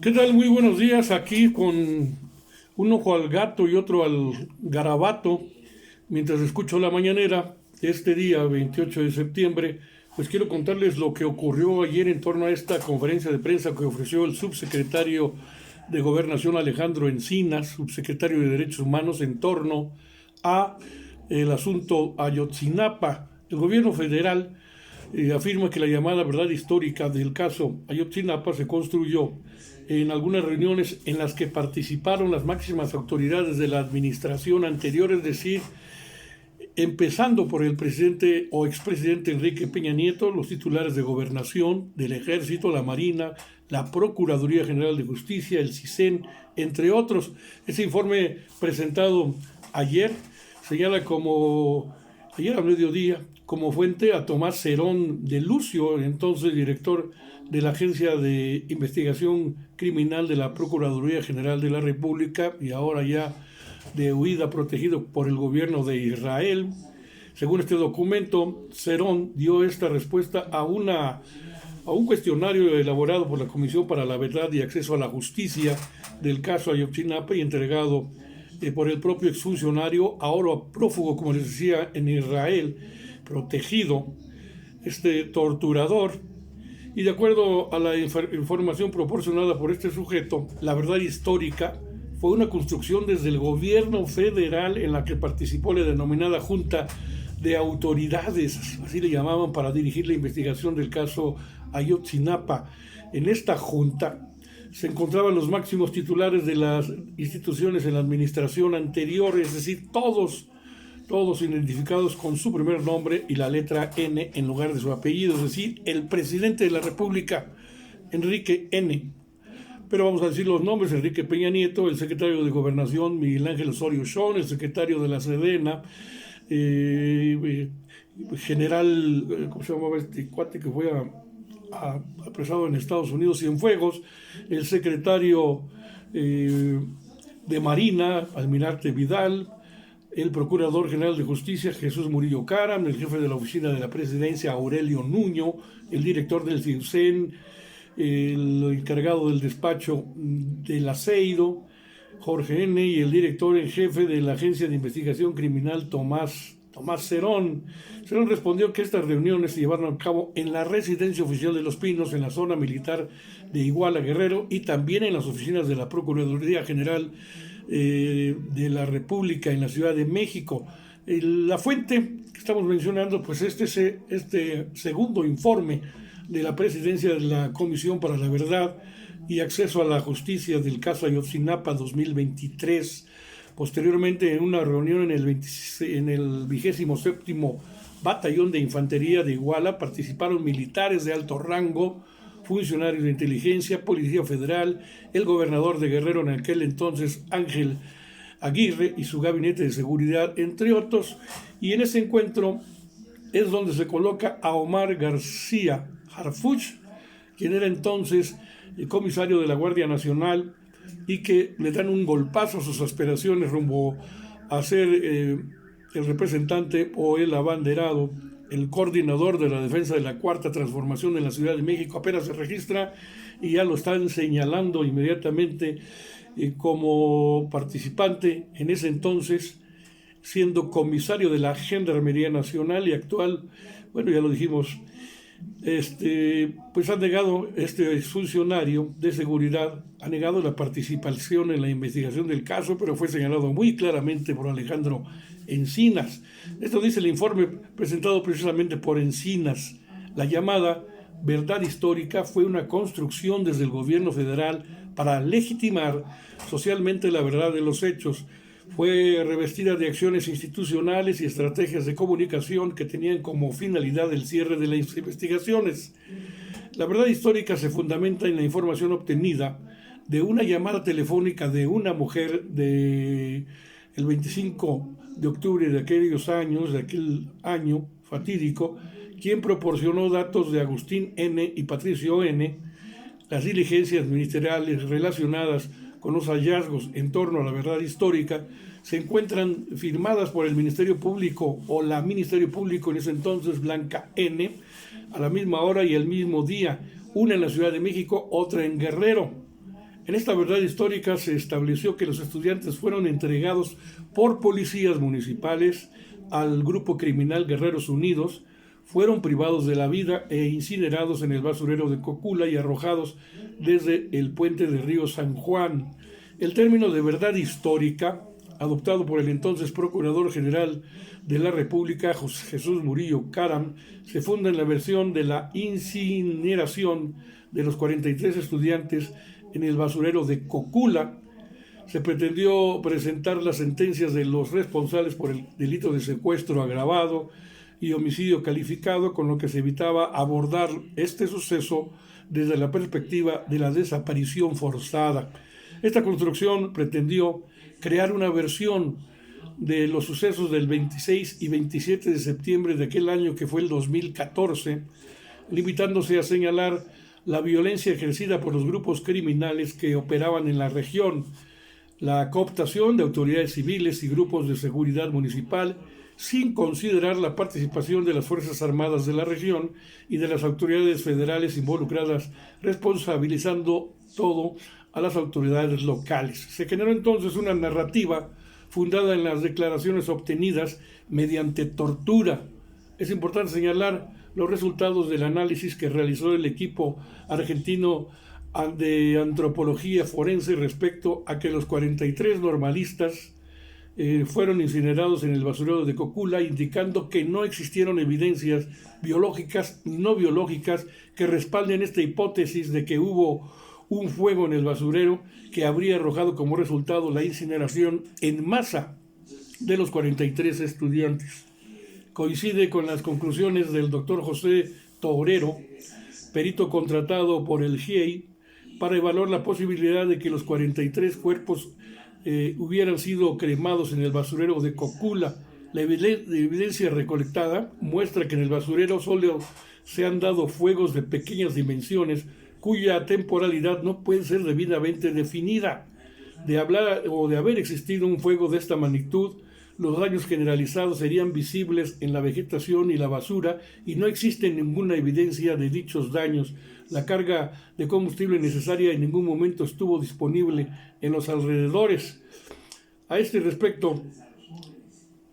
¿Qué tal? Muy buenos días. Aquí con un ojo al gato y otro al garabato, mientras escucho la mañanera de este día, 28 de septiembre, pues quiero contarles lo que ocurrió ayer en torno a esta conferencia de prensa que ofreció el subsecretario de Gobernación Alejandro Encinas, subsecretario de Derechos Humanos, en torno a el asunto Ayotzinapa. El gobierno federal afirma que la llamada verdad histórica del caso Ayotzinapa se construyó en algunas reuniones en las que participaron las máximas autoridades de la administración anterior, es decir, empezando por el presidente o expresidente Enrique Peña Nieto, los titulares de Gobernación, del Ejército, la Marina, la Procuraduría General de Justicia, el CISEN, entre otros. Ese informe presentado ayer señala ayer a mediodía, como fuente a Tomás Cerón de Lucio, entonces director de la Agencia de Investigación Criminal de la Procuraduría General de la República y ahora ya de huida protegido por el gobierno de Israel. Según este documento, Cerón dio esta respuesta a un cuestionario elaborado por la Comisión para la Verdad y Acceso a la Justicia del caso Ayotzinapa y entregado por el propio exfuncionario, ahora prófugo, como les decía, en Israel, protegido, este torturador. Y de acuerdo a la información proporcionada por este sujeto, la verdad histórica fue una construcción desde el gobierno federal en la que participó la denominada Junta de Autoridades, así le llamaban, para dirigir la investigación del caso Ayotzinapa. En esta junta se encontraban los máximos titulares de las instituciones en la administración anterior, es decir, todos identificados con su primer nombre y la letra N en lugar de su apellido, es decir, el presidente de la República, Enrique N. Pero vamos a decir los nombres: Enrique Peña Nieto, el secretario de Gobernación Miguel Ángel Osorio Chong, el secretario de la Sedena, general, ¿cómo se llamaba este cuate que fue apresado en Estados Unidos, Cienfuegos, el secretario de Marina, Almirante Vidal, el Procurador General de Justicia, Jesús Murillo Caram, el jefe de la Oficina de la Presidencia, Aurelio Nuño, el director del CIUSEN, el encargado del despacho del Aceido, Jorge N., y el director en jefe de la Agencia de Investigación Criminal, Tomás Cerón. Cerón respondió que estas reuniones se llevaron a cabo en la residencia oficial de Los Pinos, en la zona militar de Iguala, Guerrero, y también en las oficinas de la Procuraduría General de la República en la Ciudad de México. La fuente que estamos mencionando, pues este segundo informe de la presidencia de la Comisión para la Verdad y Acceso a la Justicia del caso Ayotzinapa 2023. Posteriormente, en una reunión en el 27º Batallón de Infantería de Iguala, participaron militares de alto rango, funcionarios de inteligencia, Policía Federal, el gobernador de Guerrero en aquel entonces, Ángel Aguirre, y su gabinete de seguridad, entre otros. Y en ese encuentro es donde se coloca a Omar García Harfuch, quien era entonces el comisario de la Guardia Nacional, y que le dan un golpazo a sus aspiraciones rumbo a ser el representante o el abanderado, el coordinador de la defensa de la Cuarta Transformación en la Ciudad de México. Apenas se registra y ya lo están señalando inmediatamente como participante en ese entonces, siendo comisario de la Gendarmería Nacional y actual, bueno, ya lo dijimos, pues ha negado, este funcionario de seguridad ha negado la participación en la investigación del caso, pero fue señalado muy claramente por Alejandro Encinas. Esto dice el informe presentado precisamente por Encinas. La llamada verdad histórica fue una construcción desde el gobierno federal para legitimar socialmente la verdad de los hechos. Fue revestida de acciones institucionales y estrategias de comunicación que tenían como finalidad el cierre de las investigaciones. La verdad histórica se fundamenta en la información obtenida de una llamada telefónica de una mujer el 25 de octubre de aquel año fatídico, quien proporcionó datos de Agustín N. y Patricio N., las diligencias ministeriales relacionadas con los hallazgos en torno a la verdad histórica se encuentran firmadas por el Ministerio Público o la Ministerio Público en ese entonces, Blanca N., a la misma hora y el mismo día, una en la Ciudad de México, otra en Guerrero. En esta verdad histórica se estableció que los estudiantes fueron entregados por policías municipales al grupo criminal Guerreros Unidos, fueron privados de la vida e incinerados en el basurero de Cocula y arrojados desde el puente de Río San Juan. El término de verdad histórica, adoptado por el entonces Procurador General de la República, Jesús Murillo Caram, se funda en la versión de la incineración de los 43 estudiantes en el basurero de Cocula. Se pretendió presentar las sentencias de los responsables por el delito de secuestro agravado y homicidio calificado, con lo que se evitaba abordar este suceso desde la perspectiva de la desaparición forzada. Esta construcción pretendió crear una versión de los sucesos del 26 y 27 de septiembre de aquel año que fue el 2014, limitándose a señalar la violencia ejercida por los grupos criminales que operaban en la región, la cooptación de autoridades civiles y grupos de seguridad municipal, sin considerar la participación de las Fuerzas Armadas de la región y de las autoridades federales involucradas, responsabilizando todo a las autoridades locales. Se generó entonces una narrativa fundada en las declaraciones obtenidas mediante tortura. Es importante señalar los resultados del análisis que realizó el equipo argentino de antropología forense respecto a que los 43 normalistas fueron incinerados en el basurero de Cocula, indicando que no existieron evidencias biológicas ni no biológicas que respalden esta hipótesis de que hubo un fuego en el basurero que habría arrojado como resultado la incineración en masa de los 43 estudiantes. Coincide con las conclusiones del doctor José Torero, perito contratado por el GIEI, para evaluar la posibilidad de que los 43 cuerpos hubieran sido cremados en el basurero de Cocula. La evidencia recolectada muestra que en el basurero solo se han dado fuegos de pequeñas dimensiones cuya temporalidad no puede ser debidamente definida. De hablar o de haber existido un fuego de esta magnitud, los daños generalizados serían visibles en la vegetación y la basura y no existe ninguna evidencia de dichos daños. La carga de combustible necesaria en ningún momento estuvo disponible en los alrededores. A este respecto,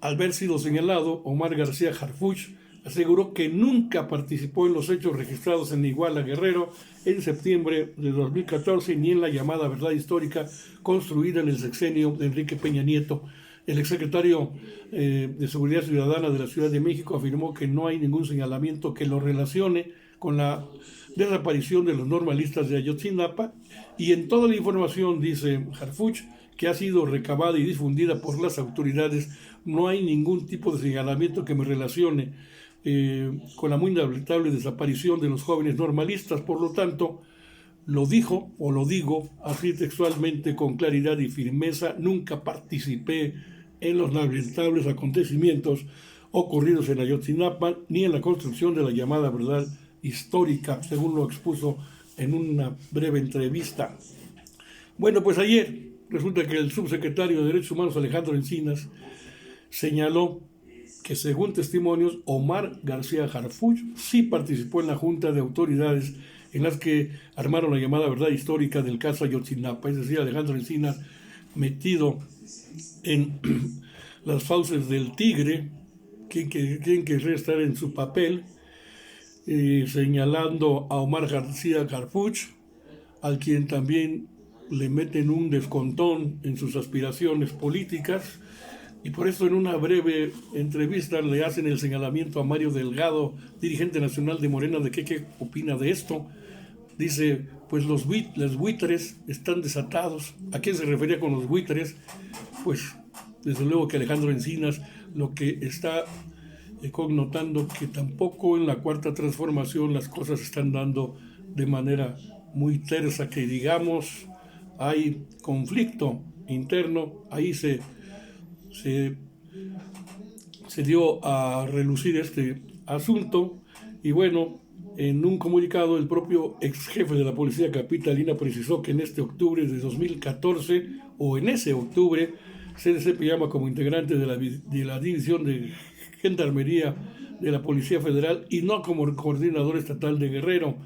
al haber sido señalado, Omar García Harfuch aseguró que nunca participó en los hechos registrados en Iguala Guerrero en septiembre de 2014 ni en la llamada verdad histórica construida en el sexenio de Enrique Peña Nieto. El exsecretario de Seguridad Ciudadana de la Ciudad de México afirmó que no hay ningún señalamiento que lo relacione con la desaparición de los normalistas de Ayotzinapa, y en toda la información, dice Harfuch, que ha sido recabada y difundida por las autoridades, no hay ningún tipo de señalamiento que me relacione con la muy lamentable desaparición de los jóvenes normalistas. Por lo tanto, lo dijo o lo digo así textualmente, con claridad y firmeza: nunca participé en los lamentables acontecimientos ocurridos en Ayotzinapa ni en la construcción de la llamada verdad histórica, según lo expuso en una breve entrevista. Bueno, pues ayer resulta que el subsecretario de Derechos Humanos, Alejandro Encinas, señaló que, según testimonios, Omar García Harfuch sí participó en la junta de autoridades en las que armaron la llamada verdad histórica del caso Ayotzinapa. Es decir, Alejandro Encinas, metido en las fauces del tigre, quien querría estar en su papel, señalando a Omar García Harfuch, al quien también le meten un descontón en sus aspiraciones políticas, y por eso en una breve entrevista le hacen el señalamiento a Mario Delgado, dirigente nacional de Morena, de qué opina de esto. Dice, pues los buitres están desatados. ¿A quién se refería con los buitres? Pues desde luego que Alejandro Encinas lo que está connotando que tampoco en la Cuarta Transformación las cosas están dando de manera muy tersa, que digamos hay conflicto interno. Ahí se dio a relucir este asunto, y bueno, en un comunicado el propio ex jefe de la policía capitalina precisó que en este octubre de 2014, o en ese octubre, se desempeñaba como integrante de la división de Gendarmería de la Policía Federal y no como coordinador estatal de Guerrero.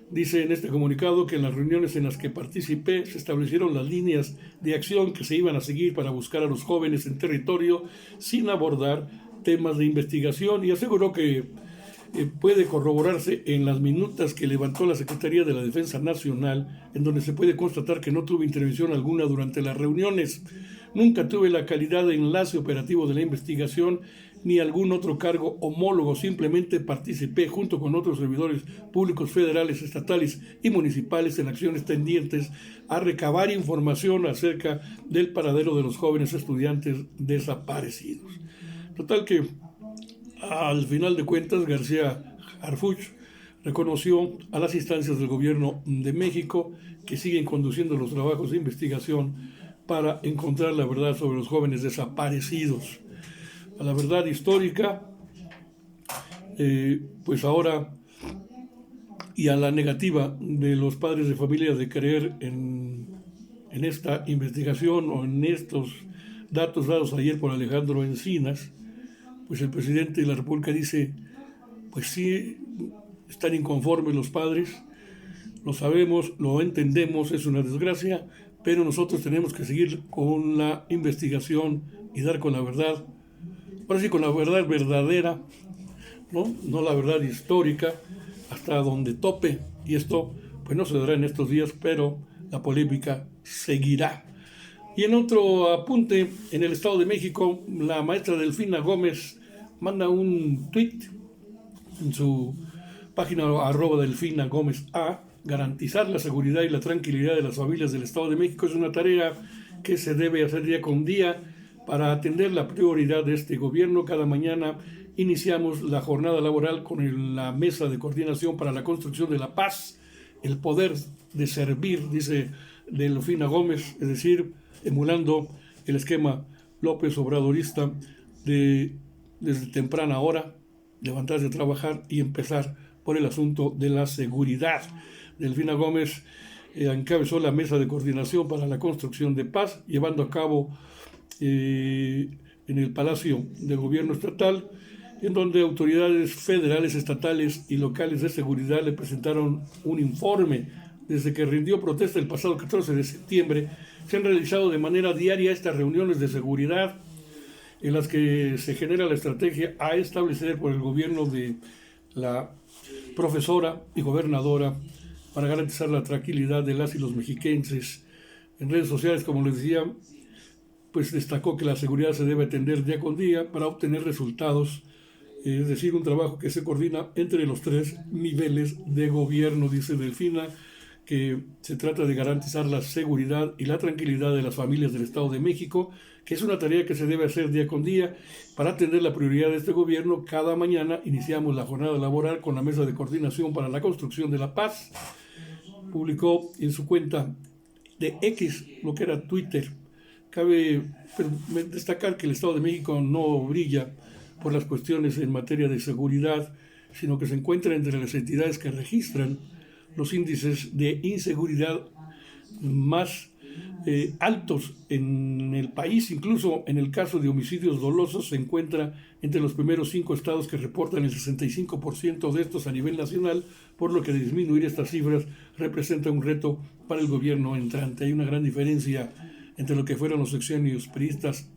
Dice en este comunicado que en las reuniones en las que participé se establecieron las líneas de acción que se iban a seguir para buscar a los jóvenes en territorio sin abordar temas de investigación, y aseguró que puede corroborarse en las minutas que levantó la Secretaría de la Defensa Nacional, en donde se puede constatar que no tuvo intervención alguna durante las reuniones. Nunca tuve la calidad de enlace operativo de la investigación ni algún otro cargo homólogo, simplemente participé junto con otros servidores públicos federales, estatales y municipales en acciones tendientes a recabar información acerca del paradero de los jóvenes estudiantes desaparecidos. Total que al final de cuentas, García Harfuch reconoció a las instancias del gobierno de México que siguen conduciendo los trabajos de investigación para encontrar la verdad sobre los jóvenes desaparecidos. A la verdad histórica, pues ahora, y a la negativa de los padres de familia de creer en esta investigación o en estos datos dados ayer por Alejandro Encinas, pues el presidente de la República dice, pues sí, están inconformes los padres, lo sabemos, lo entendemos, es una desgracia, pero nosotros tenemos que seguir con la investigación y dar con la verdad, ahora sí con la verdad verdadera, no la verdad histórica, hasta donde tope, y esto pues no se dará en estos días, pero la polémica seguirá. Y en otro apunte, en el Estado de México, la maestra Delfina Gómez manda un tuit en su página @Delfina Gómez A. Garantizar la seguridad y la tranquilidad de las familias del Estado de México es una tarea que se debe hacer día con día para atender la prioridad de este gobierno. Cada mañana iniciamos la jornada laboral con la mesa de coordinación para la construcción de la paz, el poder de servir, dice Delfina Gómez, es decir, emulando el esquema López Obradorista de desde temprana hora levantarse a trabajar y empezar por el asunto de la seguridad. Delfina Gómez encabezó la mesa de coordinación para la construcción de paz, llevando a cabo en el Palacio del Gobierno Estatal, en donde autoridades federales, estatales y locales de seguridad le presentaron un informe. Desde que rindió protesta el pasado 14 de septiembre, se han realizado de manera diaria estas reuniones de seguridad en las que se genera la estrategia a establecer por el gobierno de la profesora y gobernadora para garantizar la tranquilidad de las y los mexiquenses. En redes sociales, como les decía, pues destacó que la seguridad se debe atender día con día para obtener resultados, es decir, un trabajo que se coordina entre los 3 niveles de gobierno, dice Delfina, que se trata de garantizar la seguridad y la tranquilidad de las familias del Estado de México, que es una tarea que se debe hacer día con día para atender la prioridad de este gobierno. Cada mañana iniciamos la jornada laboral con la mesa de coordinación para la construcción de la paz. Publicó en su cuenta de X, lo que era Twitter. Cabe destacar que el Estado de México no brilla por las cuestiones en materia de seguridad, sino que se encuentra entre las entidades que registran los índices de inseguridad más altos en el país. Incluso en el caso de homicidios dolosos se encuentra entre los primeros 5 estados que reportan el 65% de estos a nivel nacional, por lo que disminuir estas cifras representa un reto para el gobierno entrante. Hay una gran diferencia entre lo que fueron los sexenios priistas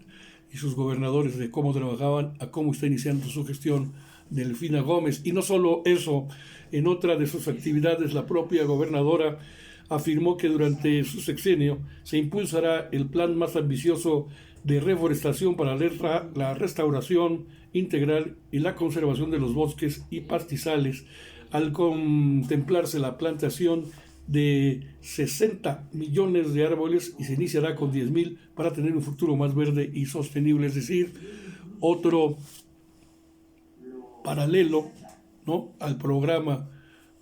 y sus gobernadores de cómo trabajaban a cómo está iniciando su gestión Delfina Gómez. Y no solo eso, en otra de sus actividades, la propia gobernadora afirmó que durante su sexenio se impulsará el plan más ambicioso de reforestación para la restauración integral y la conservación de los bosques y pastizales, al contemplarse la plantación de 60 millones de árboles y se iniciará con 10,000 para tener un futuro más verde y sostenible. Es decir, otro paralelo, ¿no?, al programa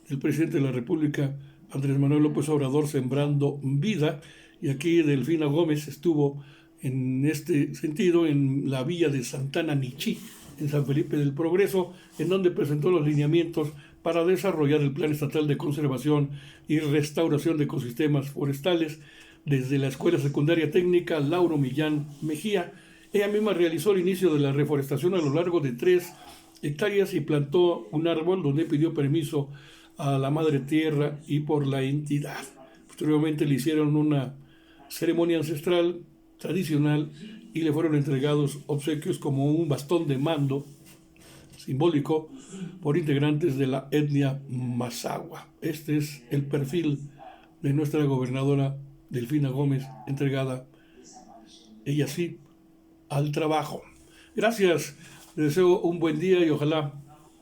del presidente de la República, Andrés Manuel López Obrador, Sembrando Vida. Y aquí Delfina Gómez estuvo en este sentido en la villa de Santana Nichí, en San Felipe del Progreso, en donde presentó los lineamientos para desarrollar el Plan Estatal de Conservación y Restauración de Ecosistemas Forestales desde la Escuela Secundaria Técnica Lauro Millán Mejía. Ella misma realizó el inicio de la reforestación a lo largo de 3 hectáreas y plantó un árbol donde pidió permiso a la Madre Tierra y por la entidad. Posteriormente le hicieron una ceremonia ancestral tradicional y le fueron entregados obsequios como un bastón de mando simbólico por integrantes de la etnia Mazahua. Este es el perfil de nuestra gobernadora Delfina Gómez, entregada, ella sí, al trabajo. Gracias, les deseo un buen día y ojalá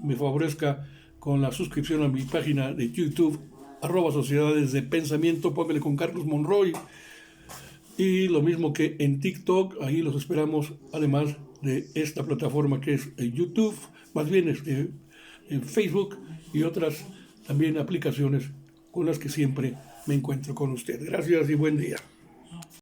me favorezca con la suscripción a mi página de YouTube, @Sociedades de Pensamiento, póngale con Carlos Monroy, y lo mismo que en TikTok, ahí los esperamos, además de esta plataforma que es YouTube, más bien en Facebook y otras también aplicaciones con las que siempre me encuentro con usted. Gracias y buen día.